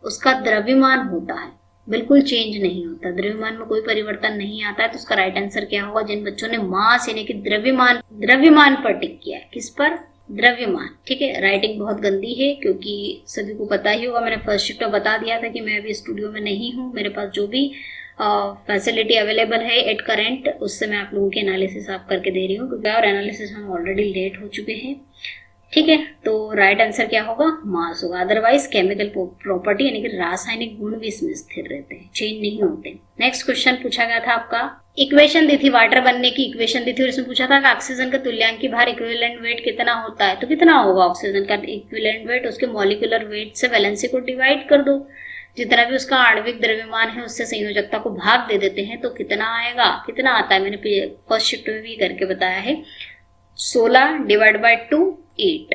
A: उसका द्रव्यमान होता है बिल्कुल चेंज नहीं होता, द्रव्यमान में कोई परिवर्तन नहीं आता है। तो उसका राइट आंसर क्या होगा, जिन बच्चों ने मास यानी कि द्रव्यमान पर टिक किया है, किस पर, द्रव्यमान, ठीक है। राइटिंग बहुत गंदी है क्योंकि सभी को पता ही होगा, मैंने फर्स्ट शिफ्ट में बता दिया था कि मैं अभी स्टूडियो में नहीं हूँ, मेरे पास जो भी फैसिलिटी अवेलेबल है एट करेंट उससे मैं आप लोगों की एनालिसिस आप करके दे रही हूँ, क्योंकि और एनालिसिस हम ऑलरेडी लेट हो चुके हैं, ठीक है। तो राइट आंसर क्या होगा, मास होगा। अदरवाइज केमिकल प्रॉपर्टी यानी कि रासायनिक गुण भी इसमें स्थिर रहते हैं, चेंज नहीं होते। नेक्स्ट क्वेश्चन पूछा गया था आपका, इक्वेशन दी थी, वाटर बनने की इक्वेशन दी थी और इसमें पूछा था कि ऑक्सीजन का तुल्यांकी भार इक्विवेलेंट वेट कितना होता है। तो कितना होगा ऑक्सीजन का इक्विवेलेंट वेट, उसके मॉलिक्यूलर वेट से वैलेंसी को डिवाइड कर दो, जितना भी उसका आणविक द्रव्यमान है उससे संयोजकता को भाग दे देते हैं तो कितना आएगा, कितना आता है, मैंने फर्स्ट शिफ्ट में भी करके बताया है, 16 डिवाइड बाय 2 8।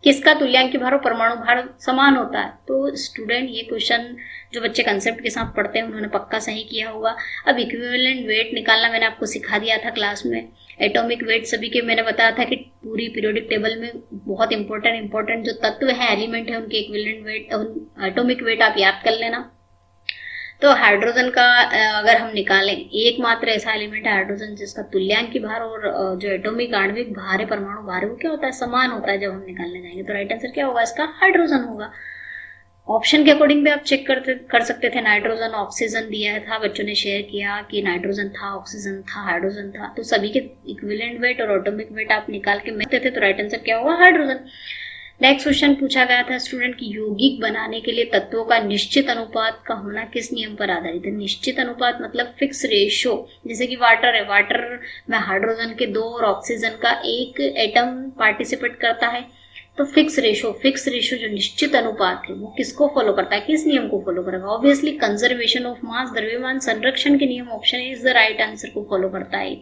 A: किसका तुल्यांकी भार और परमाणु भार समान होता है। तो स्टूडेंट ये क्वेश्चन जो बच्चे कंसेप्ट के साथ पढ़ते हैं उन्होंने पक्का सही किया होगा। अब इक्विवेलेंट वेट निकालना मैंने आपको सिखा दिया था क्लास में, एटॉमिक वेट सभी के मैंने बताया था कि पूरी पीरियोडिक टेबल में बहुत इंपॉर्टेंट जो तत्व है, एलिमेंट है, उनके इक्विवेलेंट वेट, एटॉमिक वेट आप याद कर लेना, तो हाइड्रोजन का अगर हम निकालें, एकमात्र ऐसा एलिमेंट है हाइड्रोजन जिसका तुल्यांकी भार और जो एटॉमिक आणविक भार है, परमाणु भार है, वो क्या होता है, समान होता है जब हम निकालने जाएंगे। तो राइट आंसर क्या होगा इसका, हाइड्रोजन होगा। ऑप्शन के अकॉर्डिंग भी आप चेक कर सकते थे, नाइट्रोजन ऑक्सीजन दिया था, बच्चों ने शेयर किया कि नाइट्रोजन था, ऑक्सीजन था, हाइड्रोजन था, तो सभी के इक्विवेलेंट वेट और एटॉमिक वेट आप निकाल के मिलते थे, तो राइट आंसर क्या होगा, हाइड्रोजन। नेक्स्ट क्वेश्चन पूछा गया था स्टूडेंट की यौगिक बनाने के लिए तत्वों का निश्चित अनुपात का होना किस नियम पर आधारित है। निश्चित अनुपात मतलब फिक्स रेशो, जैसे कि वाटर है, वाटर में हाइड्रोजन के 2 और ऑक्सीजन का 1 एटम पार्टिसिपेट करता है, तो फिक्स रेशो जो निश्चित अनुपात है वो किसको फॉलो करता है, किस नियम को फॉलो करेगा, ऑब्वियसली कंजर्वेशन ऑफ मास, द्रव्यमान संरक्षण के नियम, option is the right answer को फॉलो करता है।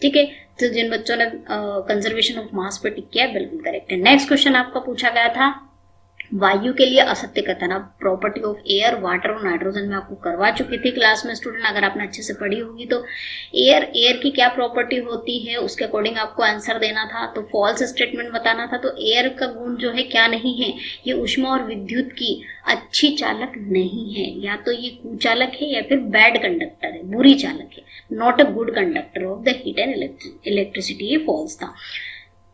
A: ठीक है, तो जिन बच्चों ने कंजर्वेशन ऑफ मास पर टिक किया बिल्कुल करेक्ट है। नेक्स्ट क्वेश्चन आपका पूछा गया था वायु के लिए असत्य कथन। अब प्रॉपर्टी ऑफ एयर, वाटर और नाइट्रोजन में आपको करवा चुकी थी क्लास में स्टूडेंट, अगर आपने अच्छे से पढ़ी होगी तो एयर की क्या प्रॉपर्टी होती है उसके अकॉर्डिंग आपको आंसर देना था, तो फॉल्स स्टेटमेंट बताना था। तो एयर का गुण जो है क्या नहीं है, ये ऊष्मा और विद्युत की अच्छी चालक नहीं है, या तो ये कुचालक है या फिर बैड कंडक्टर है, बुरी चालक है, not a good conductor of the heat and electricity, ये फॉल्स था।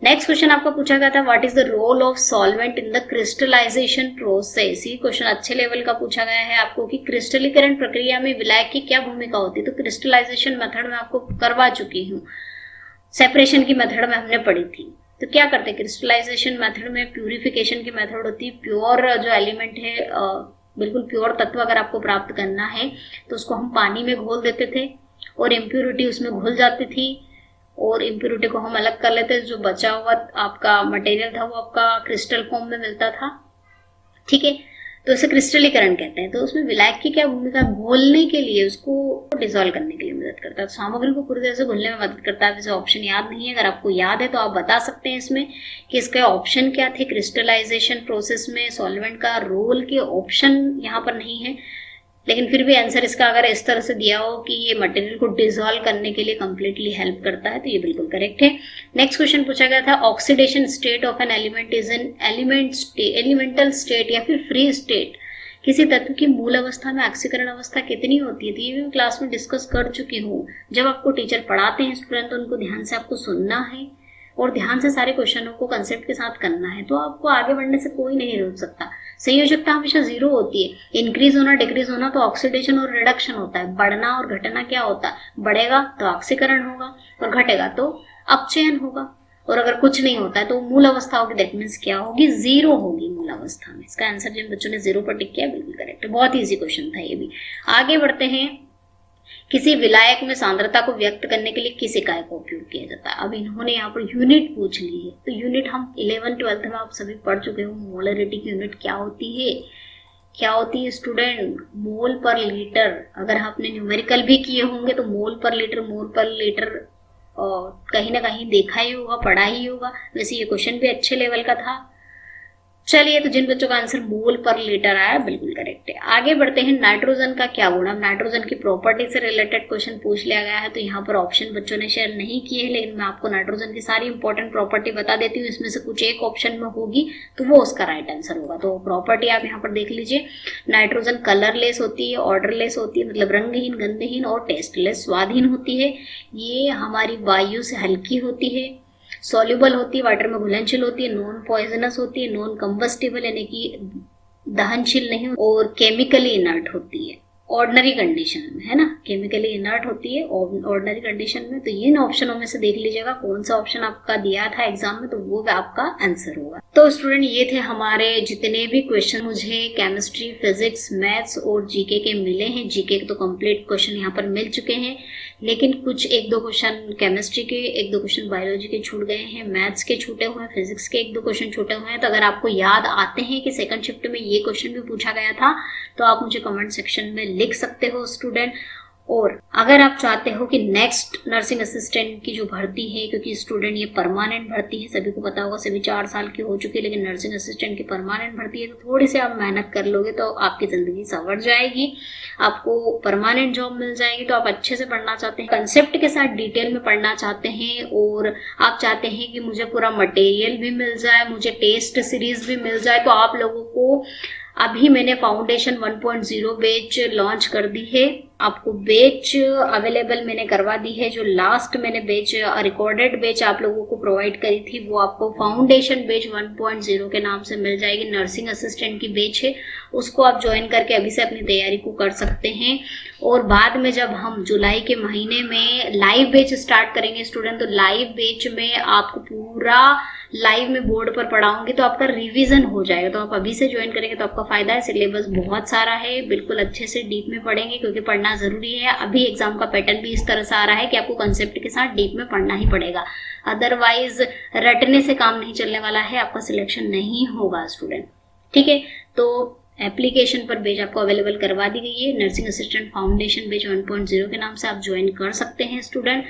A: नेक्स्ट क्वेश्चन आपका पूछा गया था what is the role of solvent in the crystallization process. ये क्वेश्चन अच्छे लेवल का पूछा गया है आपको कि क्रिस्टलीकरण प्रक्रिया में विलायक की क्या भूमिका होती है। तो क्रिस्टलाइजेशन मेथड में आपको करवा चुकी हूँ, सेपरेशन की मेथड में हमने पढ़ी थी। तो क्या करते हैं क्रिस्टलाइजेशन मेथड में, प्यूरिफिकेशन की मेथड होती है, प्योर जो एलिमेंट है, बिल्कुल प्योर तत्व अगर आपको प्राप्त करना है तो उसको हम पानी में घोल देते थे और इम्प्योरिटी उसमें घुल जाती थी और इम्प्योरिटी को हम अलग कर लेते, जो बचा हुआ आपका मटेरियल था वो आपका क्रिस्टल फॉर्म में मिलता था। ठीक है, तो इसे क्रिस्टलीकरण कहते हैं। तो उसमें विलायक की क्या भूमिका, घोलने के लिए, उसको डिसॉल्व करने के लिए मदद करता है, तो सामग्री को पूरी तरह से घुलने में मदद करता है। वैसे ऑप्शन याद नहीं है, अगर आपको याद है तो आप बता सकते हैं इसमें कि इसके ऑप्शन क्या थे क्रिस्टलाइजेशन प्रोसेस में सॉल्वेंट का रोल के ऑप्शन यहाँ पर नहीं है, लेकिन फिर भी आंसर इसका अगर इस तरह से दिया हो कि ये मटेरियल को डिसॉल्व करने के लिए कंप्लीटली हेल्प करता है तो ये बिल्कुल करेक्ट है। नेक्स्ट क्वेश्चन पूछा गया था oxidation state of an element is an elemental state या फिर फ्री स्टेट। किसी तत्व की मूल अवस्था में ऑक्सीकरण अवस्था कितनी होती है, तो ये भी मैं क्लास में डिस्कस कर चुकी हूँ। जब आपको टीचर पढ़ाते हैं स्टूडेंट तो उनको ध्यान से आपको सुनना है और ध्यान से सारे क्वेश्चनों को कंसेप्ट के साथ करना है, तो आपको आगे बढ़ने से कोई नहीं रोक सकता। संयोजकता हमेशा 0 होती है, इंक्रीज होना डिक्रीज होना तो ऑक्सीडेशन और रिडक्शन होता है, बढ़ना और घटना क्या होता है, बढ़ेगा तो ऑक्सीकरण होगा और घटेगा तो अपचयन होगा, और अगर कुछ नहीं होता है तो मूल अवस्था होगी, दैट मीन्स क्या होगी, 0 होगी मूल अवस्था में। इसका आंसर जिन बच्चों ने 0 पर टिक किया बिल्कुल करेक्ट है, बहुत ईजी क्वेश्चन था ये भी। आगे बढ़ते हैं, किसी विलायक में सांद्रता को व्यक्त करने के लिए किस इकाई का उपयोग किया जाता है। अब इन्होंने यहाँ पर यूनिट पूछ ली है, तो यूनिट हम 11th-12th में आप सभी पढ़ चुके हो। मोलरिटी की यूनिट क्या होती है, क्या होती है स्टूडेंट, मोल पर लीटर। अगर आपने न्यूमेरिकल भी किए होंगे तो मोल पर लीटर कहीं ना कहीं देखा ही होगा, पढ़ा ही होगा। वैसे ये क्वेश्चन भी अच्छे लेवल का था। चलिए, तो जिन बच्चों का आंसर मोल पर लीटर आया बिल्कुल करेक्ट है। आगे बढ़ते हैं, नाइट्रोजन का क्या गुण। अब नाइट्रोजन की प्रॉपर्टी से रिलेटेड क्वेश्चन पूछ लिया गया है, तो यहाँ पर ऑप्शन बच्चों ने शेयर नहीं किए हैं, लेकिन मैं आपको नाइट्रोजन की सारी इंपॉर्टेंट प्रॉपर्टी बता देती हूँ। इसमें से कुछ एक ऑप्शन में होगी तो वो उसका राइट आंसर होगा। तो प्रॉपर्टी आप यहाँ पर देख लीजिए, नाइट्रोजन कलरलेस होती है, ऑर्डरलेस होती है, मतलब रंगहीन, गंधहीन और टेस्टलेस, स्वादहीन होती है। ये हमारी वायु से हल्की होती है, सॉल्युबल होती है, वाटर में घुलनशील होती है, नॉन पॉइजनस होती है, नॉन कंबस्टिबल यानी कि दहनशील नहीं, और केमिकली इनर्ट होती है ऑर्डिनरी कंडीशन में, है ना, केमिकली इनर्ट होती है ऑर्डिनरी कंडीशन में। तो इन ऑप्शनों में से देख लीजिएगा कौन सा ऑप्शन आपका दिया था एग्जाम में, तो वो आपका आंसर होगा। तो स्टूडेंट ये थे हमारे जितने भी क्वेश्चन मुझे केमिस्ट्री, फिजिक्स, मैथ्स और जीके के मिले हैं। जीके के तो कंप्लीट क्वेश्चन यहाँ पर मिल चुके हैं, लेकिन कुछ 1-2 क्वेश्चन केमिस्ट्री के, 1-2 क्वेश्चन बायोलॉजी के छूट गए हैं, मैथ्स के छूटे हुए हैं, फिजिक्स के 1-2 क्वेश्चन छूटे हुए हैं। तो अगर आपको याद आते हैं कि सेकंड शिफ्ट में ये क्वेश्चन भी पूछा गया था तो आप मुझे कमेंट सेक्शन में लिख सकते हो स्टूडेंट। और अगर आप चाहते हो कि नेक्स्ट नर्सिंग असिस्टेंट की जो भर्ती है, क्योंकि स्टूडेंट ये परमानेंट भर्ती है, सभी को पता होगा, सभी 4 साल की हो चुकी है, लेकिन नर्सिंग असिस्टेंट की परमानेंट भर्ती है, तो थोड़ी सी आप मेहनत कर लोगे तो आपकी जिंदगी संवर जाएगी, आपको परमानेंट जॉब मिल जाएगी। तो आप अच्छे से पढ़ना चाहते हैं, कंसेप्ट के साथ डिटेल में पढ़ना चाहते हैं, और आप चाहते हैं कि मुझे पूरा मटेरियल भी मिल जाए, मुझे टेस्ट सीरीज भी मिल जाए, तो आप लोगों को अभी मैंने फाउंडेशन 1.0 बैच लॉन्च कर दी है। आपको बैच अवेलेबल मैंने करवा दी है। जो लास्ट मैंने बैच रिकॉर्डेड बैच आप लोगों को प्रोवाइड करी थी वो आपको फाउंडेशन बैच 1.0 के नाम से मिल जाएगी। नर्सिंग असिस्टेंट की बैच है, उसको आप ज्वाइन करके अभी से अपनी तैयारी को कर सकते हैं। और बाद में जब हम जुलाई के महीने में लाइव बैच स्टार्ट करेंगे स्टूडेंट, तो लाइव बैच में आपको पूरा लाइव में बोर्ड पर पढ़ाऊंगी, तो आपका रिवीजन हो जाएगा। तो आप अभी से ज्वाइन करेंगे तो आपका फायदा है। सिलेबस बहुत सारा है, बिल्कुल अच्छे से डीप में पढ़ेंगे क्योंकि पढ़ना जरूरी है। अभी एग्जाम का पैटर्न भी इस तरह से आ रहा है कि आपको कंसेप्ट के साथ डीप में पढ़ना ही पड़ेगा, अदरवाइज रटने से काम नहीं चलने वाला है, आपका सिलेक्शन नहीं होगा स्टूडेंट। ठीक है, तो एप्लीकेशन पर बैच आपको अवेलेबल करवा दी गई है। नर्सिंग असिस्टेंट फाउंडेशन बैच 1.0 के नाम से आप ज्वाइन कर सकते हैं स्टूडेंट,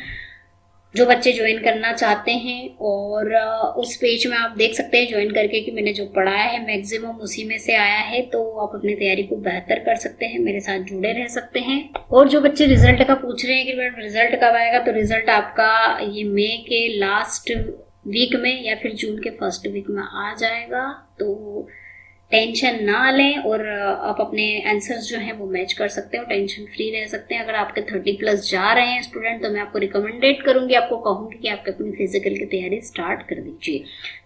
A: जो बच्चे ज्वाइन करना चाहते हैं। और उस पेज में आप देख सकते हैं ज्वाइन करके कि मैंने जो पढ़ाया है मैक्सिमम उसी में से आया है, तो आप अपनी तैयारी को बेहतर कर सकते हैं, मेरे साथ जुड़े रह सकते हैं। और जो बच्चे रिजल्ट का पूछ रहे हैं कि मैडम रिजल्ट कब आएगा, तो रिजल्ट आपका ये मई के लास्ट वीक में या फिर जून के फर्स्ट वीक में आ जाएगा। तो टेंशन ना लें और आप अपने आंसर्स जो हैं वो मैच कर सकते हो, टेंशन फ्री रह सकते हैं। अगर आपके 30+ जा रहे हैं स्टूडेंट, तो मैं आपको रिकमेंडेड करूंगी, आपको कहूंगी कि आप अपनी फिजिकल की तैयारी स्टार्ट कर दीजिए।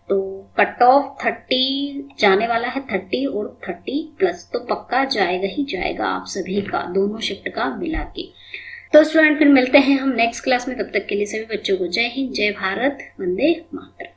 A: तो कट ऑफ 30 जाने वाला है, 30 और 30+, तो पक्का जाएगा ही जाएगा आप सभी का, दोनों शिफ्ट का मिला के। तो स्टूडेंट फिर मिलते हैं हम नेक्स्ट क्लास में, तब तक के लिए सभी बच्चों को जय हिंद, जय भारत, वंदे मातरम।